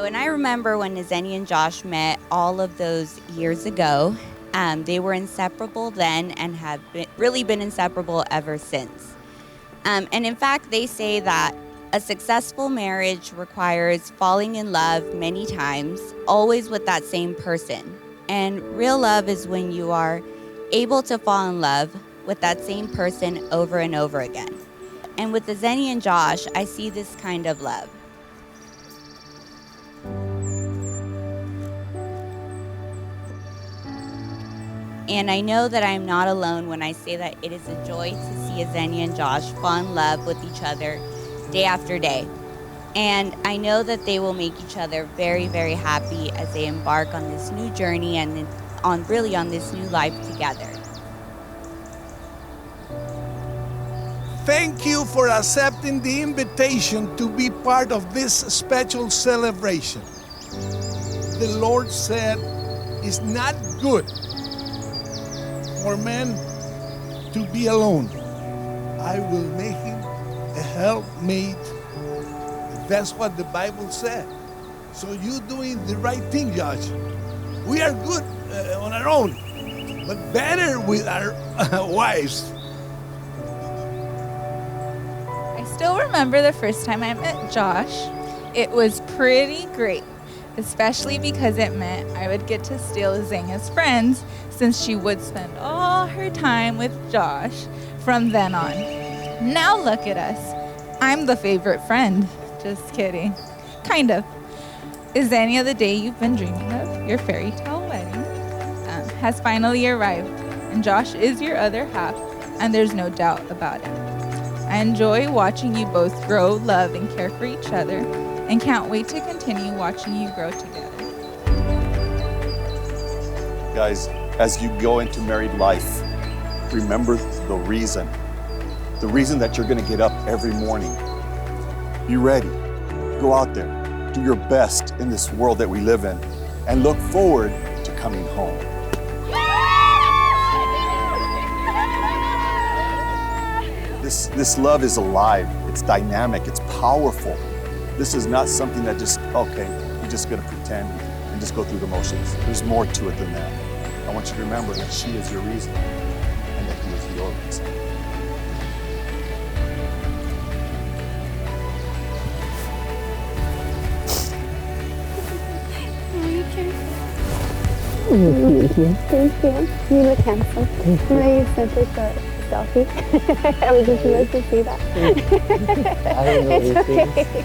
And I remember when Ezenia and Josh met all of those years ago. They were inseparable then and have really been inseparable ever since. And in fact, they say that a successful marriage requires falling in love many times, always with that same person. And real love is when you are able to fall in love with that same person over and over again. And with Ezenia and Josh, I see this kind of love. And I know that I'm not alone when I say that it is a joy to see Ezenia and Josh fall in love with each other day after day. And I know that they will make each other very, very happy as they embark on this new journey and on this new life together. Thank you for accepting the invitation to be part of this special celebration. The Lord said it's not good for man to be alone. I will make him a helpmate. That's what the Bible said. So you're doing the right thing, Josh. We are good on our own, but better with our wives. I still remember the first time I met Josh. It was pretty great, especially because it meant I would get to steal Ezenia's friends since she would spend all her time with Josh from then on. Now look at us. I'm the favorite friend. Just kidding. Kind of. Ezenia, the day you've been dreaming of, your fairy tale wedding, has finally arrived. And Josh is your other half, and there's no doubt about it. I enjoy watching you both grow, love, and care for each other, and can't wait to continue watching you grow together. Guys, as you go into married life, remember the reason that you're gonna get up every morning. Be ready, go out there, do your best in this world that we live in, and look forward to coming home. This love is alive, it's dynamic, it's powerful. This is not something that just, okay, you're just gonna pretend and just go through the motions. There's more to it than that. I want you to remember that she is your reason and that he is your reason. Thank you. You look handsome. No, you sent us a selfie. I was just supposed to see that. I don't know it's okay.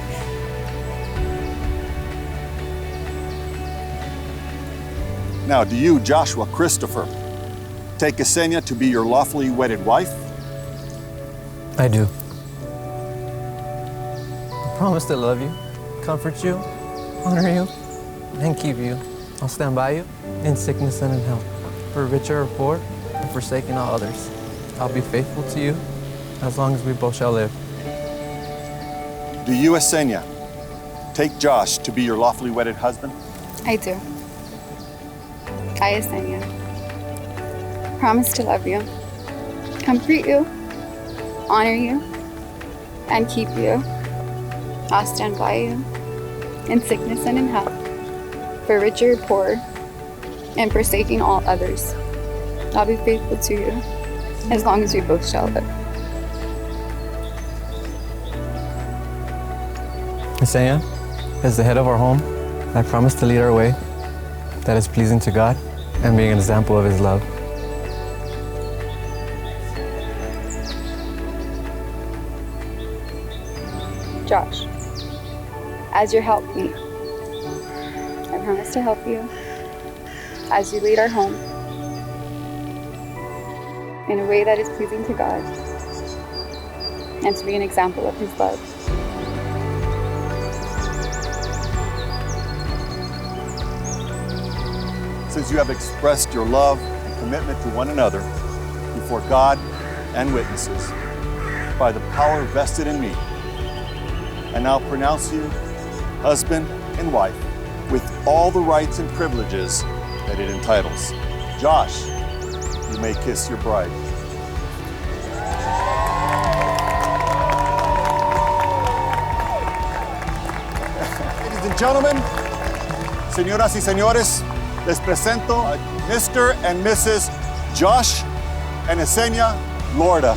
Now, do you, Joshua Christopher, take Ezenia to be your lawfully wedded wife? I do. I promise to love you, comfort you, honor you, and keep you. I'll stand by you in sickness and in health, for richer or poor, and forsaking all others. I'll be faithful to you as long as we both shall live. Do you, Ezenia, take Josh to be your lawfully wedded husband? I do. I, Ezenia, promise to love you, comfort you, honor you, and keep you. I'll stand by you in sickness and in health, for richer or poor, and forsaking all others. I'll be faithful to you as long as we both shall live. Ezenia, as the head of our home, I promise to lead our way that is pleasing to God and being an example of His love. Josh, as your helpmeet, I promise to help you as you lead our home in a way that is pleasing to God and to be an example of His love. Since you have expressed your love and commitment to one another before God and witnesses by the power vested in me, I now pronounce you husband and wife with all the rights and privileges that it entitles. Josh, you may kiss your bride. Ladies and gentlemen, Señoras y señores, les presento a Mr. and Mrs. Josh and Ezenia Lorda.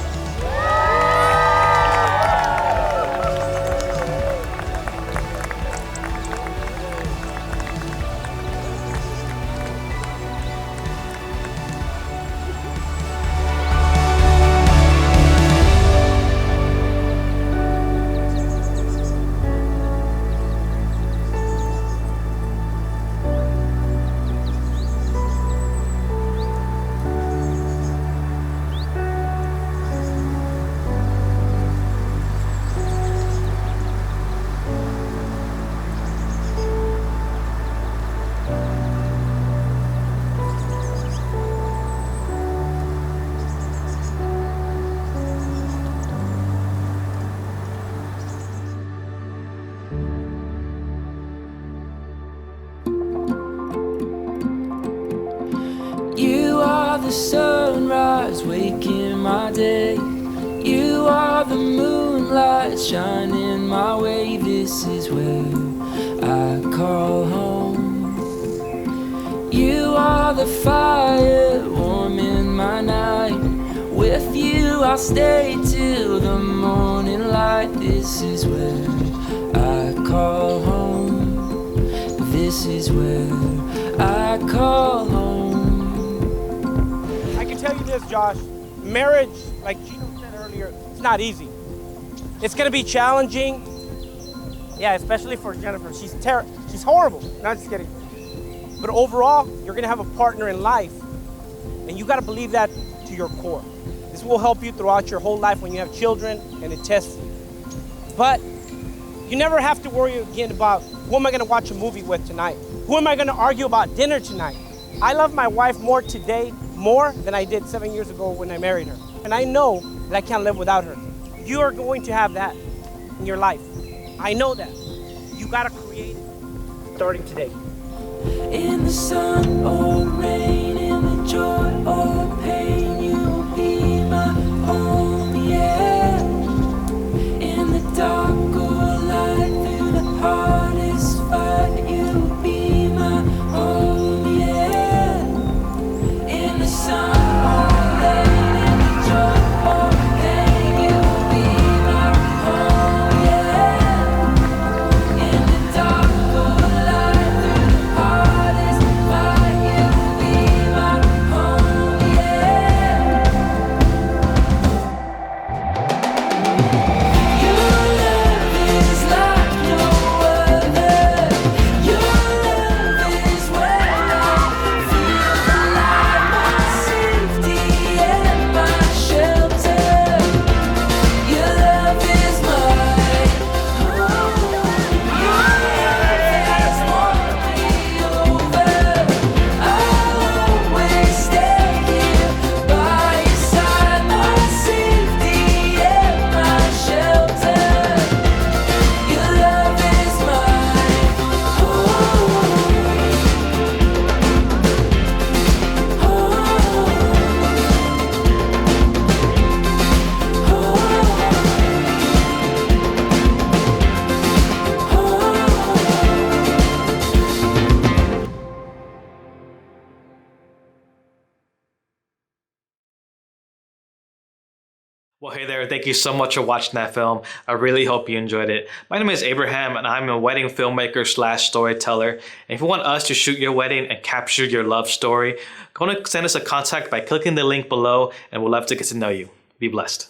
You are the sunrise waking my day. You are the moonlight shining my way. This is where I call home. You are the fire warming my night. With you I'll stay till the morning light. This is where I call home. This is where I call home. I can tell you this, Josh. Marriage, like Gino said earlier, it's not easy. It's gonna be challenging. Yeah, especially for Jennifer. She's horrible. Not just kidding. But overall, you're gonna have a partner in life, and you gotta believe that to your core. This will help you throughout your whole life when you have children, and it tests you. But you never have to worry again about who am I gonna watch a movie with tonight? Who am I gonna argue about dinner tonight? I love my wife more today, more than I did 7 years ago when I married her. And I know that I can't live without her. You are going to have that in your life. I know that. You gotta create it starting today. In the sun or rain, in the joy or pain, you'll be my home, yeah. In the dark or light, through the hardest fight, you'll be my home, yeah. In the sun or rain, in the joy or pain, you'll be my home, yeah. In the dark or light, through the hardest fight, you'll be my home, yeah. Your love is like no other. Your love is where I feel alive, my safety and my shelter. Your love is my home. Your love has won me over. I'll always stay here by your side, my safety and my shelter. Your love is my Well, hey there, thank you so much for watching that film. I really hope you enjoyed it. My name is Abraham and I'm a wedding filmmaker / storyteller. And if you want us to shoot your wedding and capture your love story, go and send us a contact by clicking the link below and we'd love to get to know you. Be blessed.